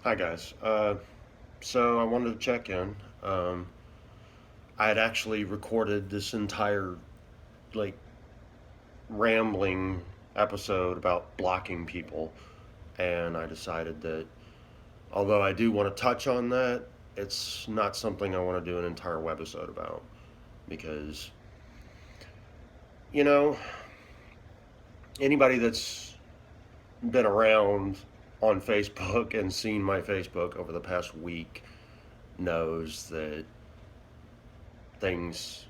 Hi guys. So I wanted to check in. Um, I had actually recorded this entire like rambling episode about blocking people, and I decided that although I do want to touch on that, it's not something I want to do an entire webisode about because you know anybody that's been around on Facebook and seen my Facebook over the past week knows that things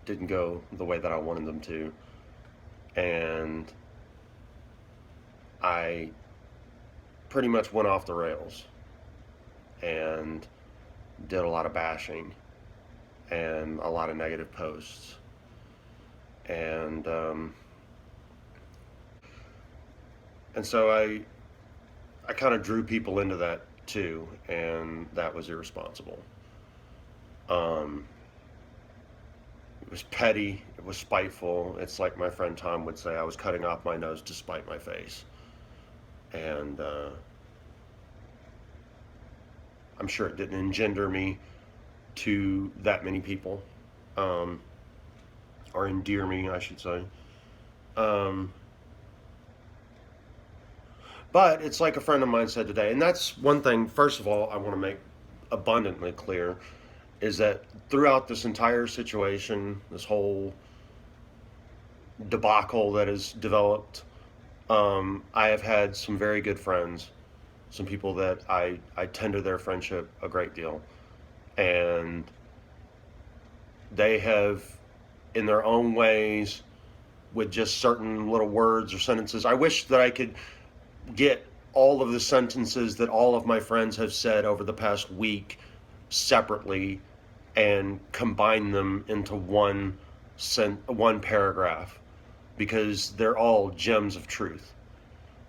didn't go the way that I wanted them to. And I pretty much went off the rails and did a lot of bashing and a lot of negative posts. And and so I kind of drew people into that too, and that was irresponsible. Um, it was petty. It was spiteful. It's like my friend Tom would say, I was cutting off my nose to spite my face. And I'm sure it didn't engender me to that many people, um, or endear me, I should say. Um, but it's like a friend of mine said today, and that's one thing. First of all, I want to make abundantly clear is that throughout this entire situation, this whole debacle that has developed, I have had some very good friends, some people that I tender their friendship a great deal, and they have, in their own ways, with just certain little words or sentences. I wish that I could get all of the sentences that all of my friends have said over the past week separately and combine them into one paragraph because they're all gems of truth.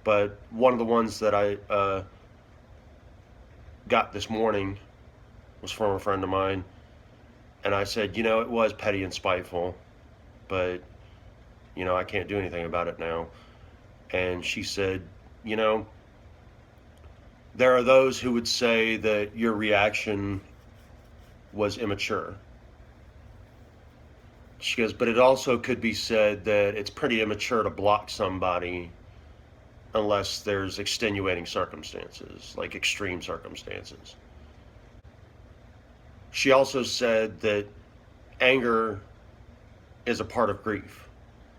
But one of the ones that I got this morning was from a friend of mine, and I said, it was petty and spiteful, but I can't do anything about it now. And she said, you know, there are those who would say that your reaction was immature. She goes, but it also could be said that it's pretty immature to block somebody unless there's extenuating circumstances, like extreme circumstances. She also said that anger is a part of grief,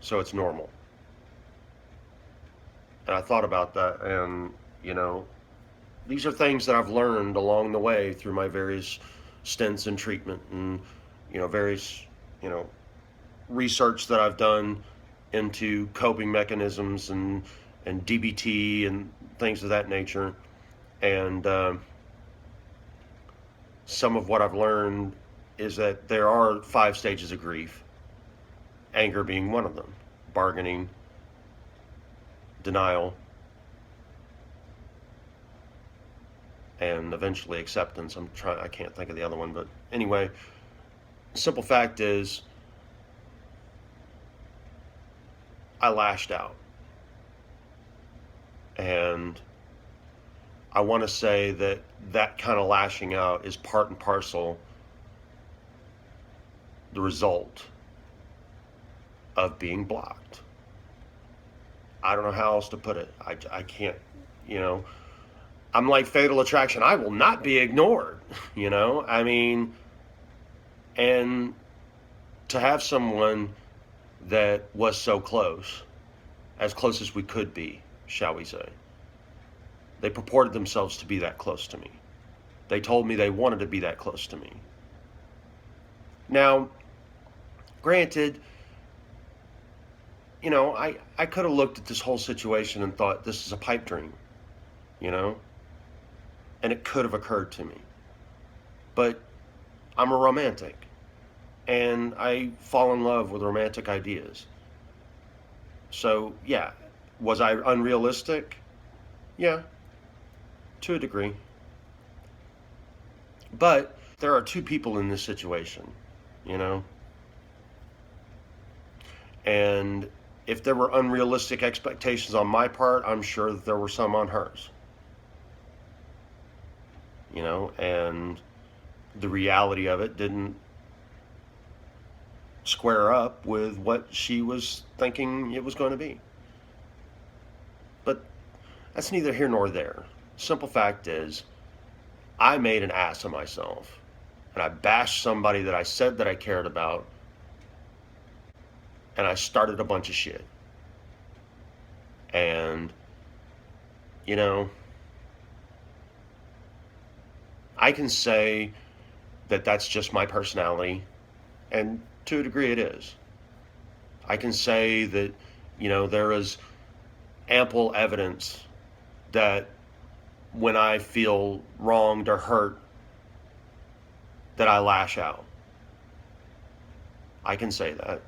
so it's normal. And I thought about that, and, these are things that I've learned along the way through my various stints in treatment and, various, you know, research that I've done into coping mechanisms and DBT and things of that nature. And some of what I've learned is that there are 5 stages of grief, anger being one of them, bargaining, denial, and eventually acceptance. I can't think of the other one, but anyway, the simple fact is I lashed out. And I want to say that that kind of lashing out is part and parcel the result of being blocked. I don't know how else to put it. I can't, you know, I'm like Fatal Attraction. I will not be ignored, I mean, and to have someone that was so close, as close as we could be, shall we say, they purported themselves to be that close to me. They told me they wanted to be that close to me. Now, granted, I could have looked at this whole situation and thought this is a pipe dream, you know, and it could have occurred to me. But I'm a romantic, and I fall in love with romantic ideas. So, yeah, was I unrealistic? Yeah, to a degree. But there are two people in this situation, you know? And if there were unrealistic expectations on my part, I'm sure that there were some on hers. and the reality of it didn't square up with what she was thinking it was going to be. But that's neither here nor there. Simple fact is, I made an ass of myself, and I bashed somebody that I said that I cared about, and I started a bunch of shit. And, you know, I can say that that's just my personality, and to a degree it is. I can say that, there is ample evidence that when I feel wronged or hurt, that I lash out. I can say that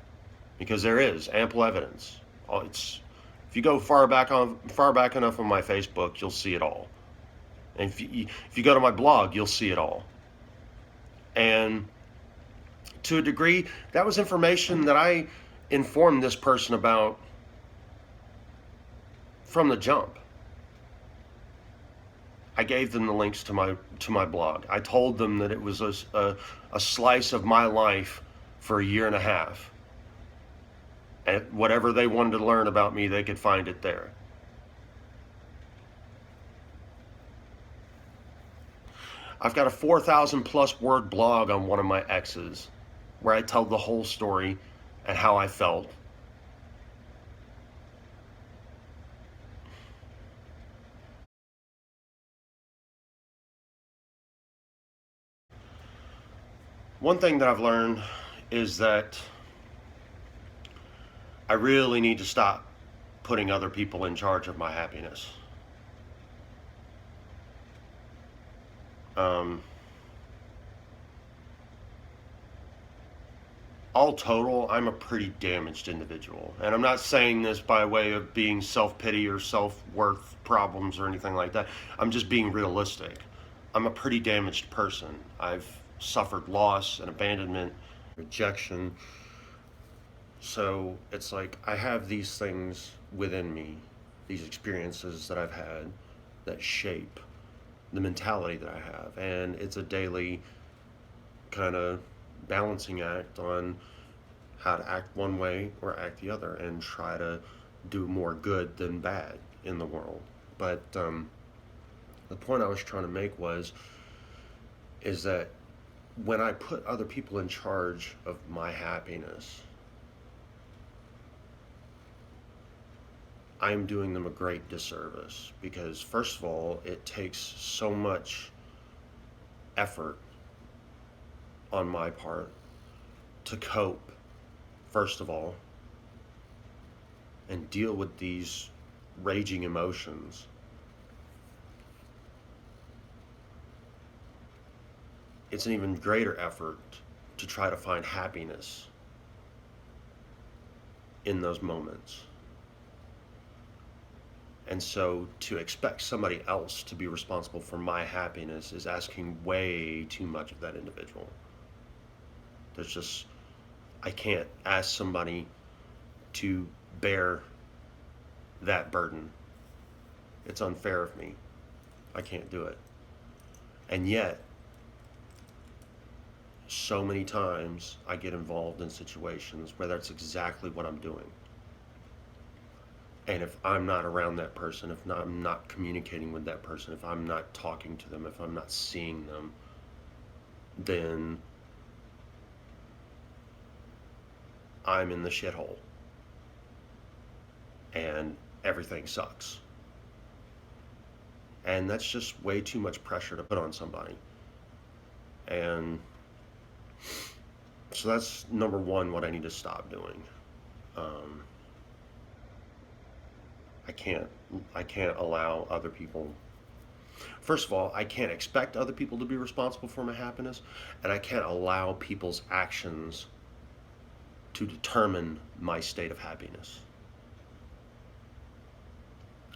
because there is ample evidence. It's if you go far back enough on my Facebook, you'll see it all. And if you go to my blog, you'll see it all. And to a degree, that was information that I informed this person about from the jump. I gave them the links to my blog. I told them that it was a slice of my life for a year and a half. And whatever they wanted to learn about me, they could find it there. I've got a 4,000 plus word blog on one of my exes where I tell the whole story and how I felt. One thing that I've learned is that I really need to stop putting other people in charge of my happiness. Um, all total, I'm a pretty damaged individual. And I'm not saying this by way of being self-pity or self-worth problems or anything like that. I'm just being realistic. I'm a pretty damaged person. I've suffered loss and abandonment, rejection. So it's like I have these things within me, these experiences that I've had that shape the mentality that I have. And it's a daily kind of balancing act on how to act one way or act the other and try to do more good than bad in the world. But the point I was trying to make is that when I put other people in charge of my happiness, I'm doing them a great disservice because, first of all, it takes so much effort on my part to cope, first of all, and deal with these raging emotions. It's an even greater effort to try to find happiness in those moments. And so to expect somebody else to be responsible for my happiness is asking way too much of that individual. I can't ask somebody to bear that burden. It's unfair of me. I can't do it. And yet, so many times I get involved in situations where that's exactly what I'm doing. And if I'm not around that person, I'm not communicating with that person, if I'm not talking to them, if I'm not seeing them, then I'm in the shithole. And everything sucks. And that's just way too much pressure to put on somebody. And so that's number one, what I need to stop doing. Um, I can't I can't allow other people. First of all, I can't expect other people to be responsible for my happiness, and I can't allow people's actions to determine my state of happiness.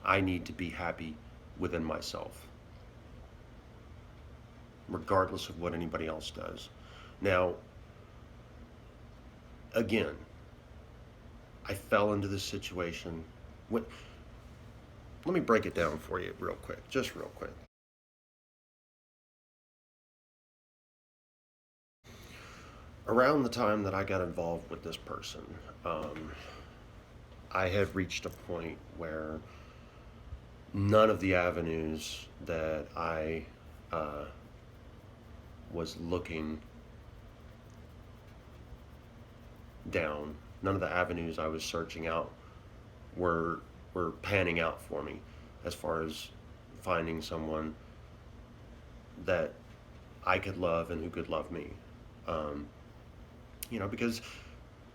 I need to be happy within myself, regardless of what anybody else does. Now, again, I fell into this situation. When, let me break it down for you real quick, just real quick. Around the time that I got involved with this person, um, I had reached a point where none of the avenues that I uh, was looking down, none of the avenues I was searching out were were panning out for me, as far as finding someone that I could love and who could love me. Um, because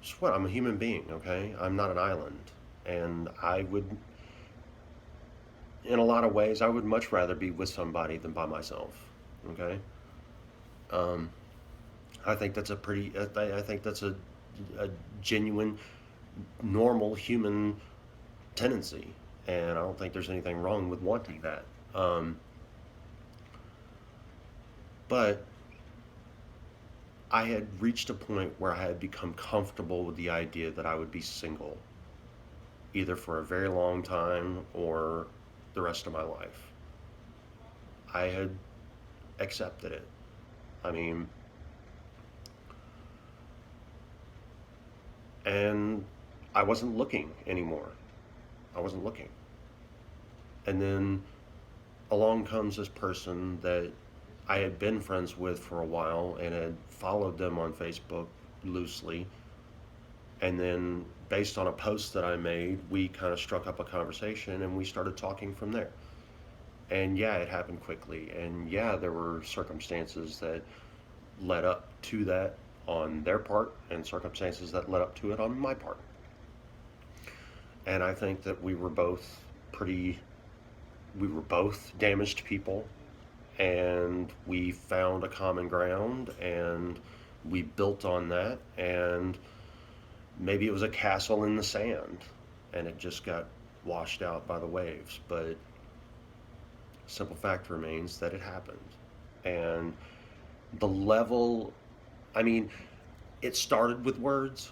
it's what I'm a human being. Okay, I'm not an island, and I would, in a lot of ways, I would much rather be with somebody than by myself. Okay, um, I think that's a pretty. I think that's a genuine, normal human tendency, and I don't think there's anything wrong with wanting that. But I had reached a point where I had become comfortable with the idea that I would be single, either for a very long time or the rest of my life. I had accepted it. I mean, and I wasn't looking anymore. I wasn't looking. And then along comes this person that I had been friends with for a while and had followed them on Facebook loosely. And then, based on a post that I made, we kind of struck up a conversation and we started talking from there. And yeah, it happened quickly. And yeah, there were circumstances that led up to that on their part and circumstances that led up to it on my part. And I think that pretty, we were both damaged people, and we found a common ground and we built on that. And maybe it was a castle in the sand and it just got washed out by the waves. But simple fact remains that it happened. And the level, I mean, it started with words.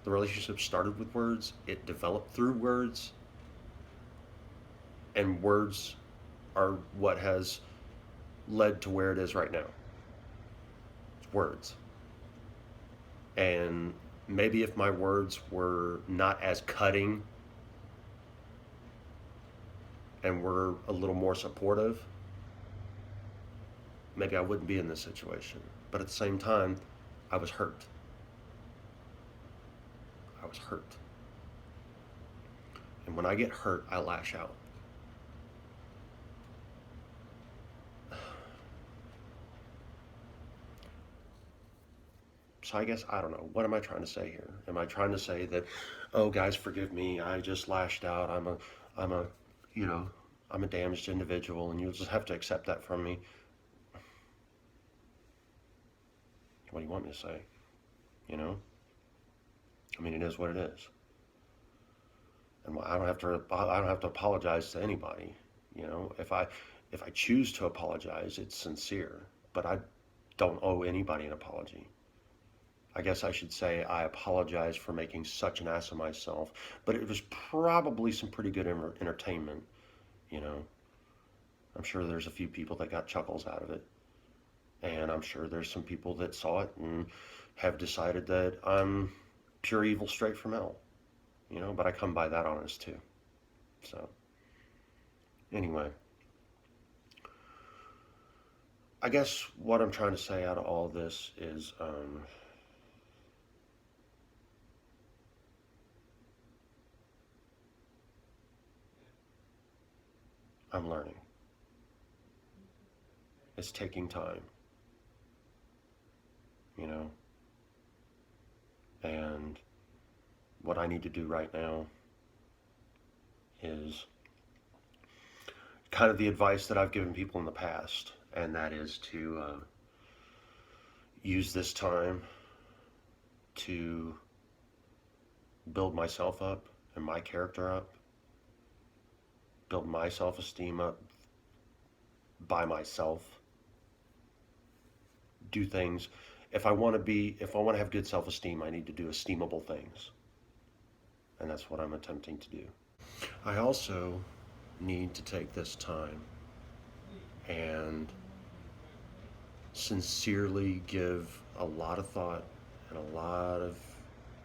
The relationship started with words, it developed through words, and words are what has led to where it is right now. It's words. And maybe if my words were not as cutting and were a little more supportive, maybe I wouldn't be in this situation. But at the same time, I was hurt. I was hurt. And when I get hurt, I lash out. So I guess I don't know. What am I trying to say here? Am I trying to say that, oh guys, forgive me, I just lashed out. I'm a, you know, I'm a damaged individual, and you'll just have to accept that from me. What do you want me to say? You know, I mean, it is what it is, and I don't have to apologize to anybody. If I choose to apologize, it's sincere, but I don't owe anybody an apology. I guess I should say I apologize for making such an ass of myself, but it was probably some pretty good entertainment. You know, I'm sure there's a few people that got chuckles out of it, and I'm sure there's some people that saw it and have decided that I'm pure evil straight from hell. But I come by that honest too. So, anyway, I guess what I'm trying to say out of all this is I'm learning. It's taking time, you know, and what I need to do right now is kind of the advice that I've given people in the past, and that is to use this time to build myself up and my character up, build my self esteem up by myself, do things. If I want to have good self esteem, I need to do esteemable things. And that's what I'm attempting to do. I also need to take this time and sincerely give a lot of thought and a lot of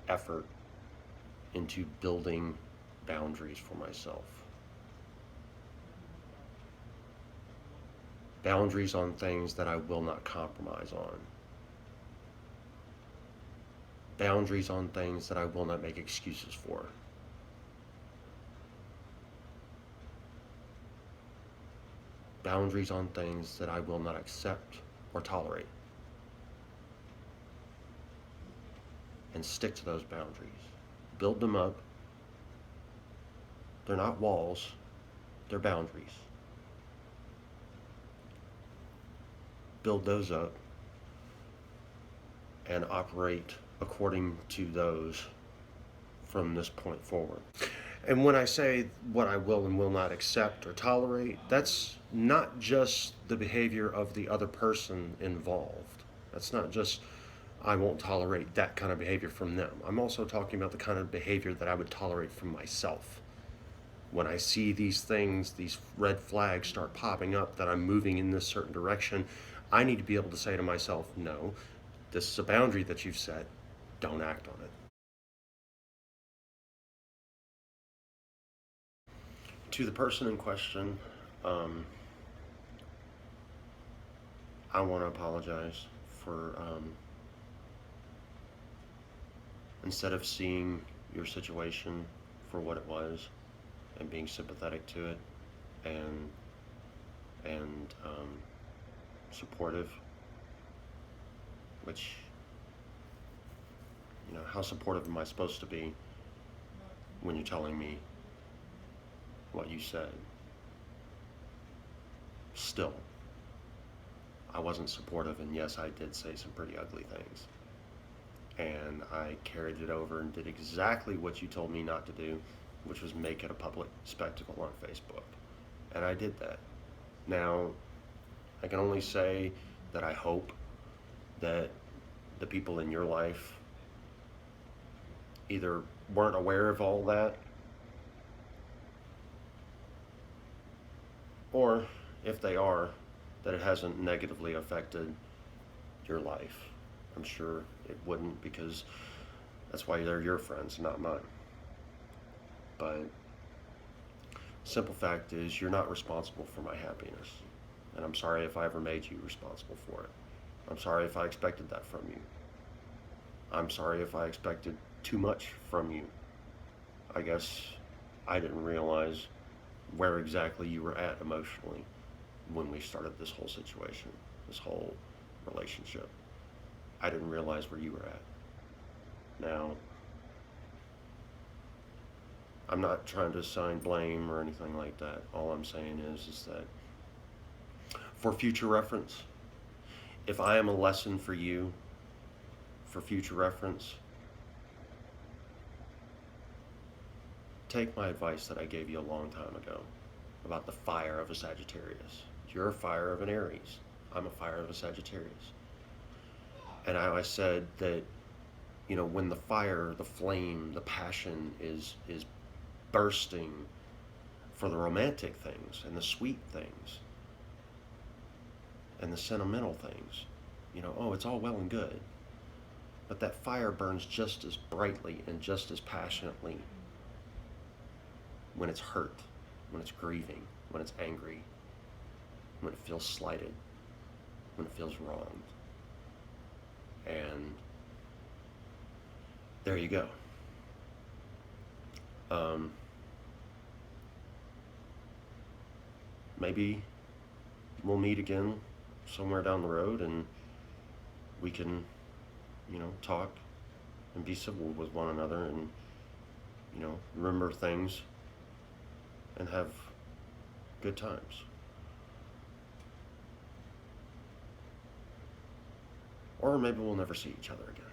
effort into building boundaries for myself. Boundaries on things that I will not compromise on. Boundaries on things that I will not make excuses for. Boundaries on things that I will not accept or tolerate. And stick to those boundaries. Build them up. They're not walls, they're boundaries. Build those up and operate according to those from this point forward. And when I say what I will and will not accept or tolerate, that's not just the behavior of the other person involved. That's not just I won't tolerate that kind of behavior from them. I'm also talking about the kind of behavior that I would tolerate from myself. When I see these things, these red flags start popping up that I'm moving in this certain direction, I need to be able to say to myself, no, this is a boundary that you've set. Don't act on it. To the person in question, um, I want to apologize for instead of seeing your situation for what it was and being sympathetic to it and and supportive, which how supportive am I supposed to be when you're telling me what you said? Still, I wasn't supportive, and yes, I did say some pretty ugly things. And I carried it over and did exactly what you told me not to do, which was make it a public spectacle on Facebook. And I did that. Now, I can only say that I hope that the people in your life either weren't aware of all that, or if they are, that it hasn't negatively affected your life. I'm sure it wouldn't, because that's why they're your friends, not mine. But simple fact is, you're not responsible for my happiness. And I'm sorry if I ever made you responsible for it. I'm sorry if I expected that from you. I'm sorry if I expected too much from you. I guess I didn't realize where exactly you were at emotionally when we started this whole situation, this whole relationship. I didn't realize where you were at. Now, I'm not trying to assign blame or anything like that. All I'm saying is that for future reference, if I am a lesson for you for future reference, take my advice that I gave you a long time ago about the fire of a Sagittarius. You're a fire of an Aries. I'm a fire of a Sagittarius. And I said that, when the fire, the flame, the passion is bursting for the romantic things and the sweet things and the sentimental things, oh, it's all well and good. But that fire burns just as brightly and just as passionately when it's hurt, when it's grieving, when it's angry, when it feels slighted, when it feels wronged. And there you go. Maybe we'll meet again somewhere down the road, and we can, talk and be civil with one another, and, remember things and have good times. Or maybe we'll never see each other again.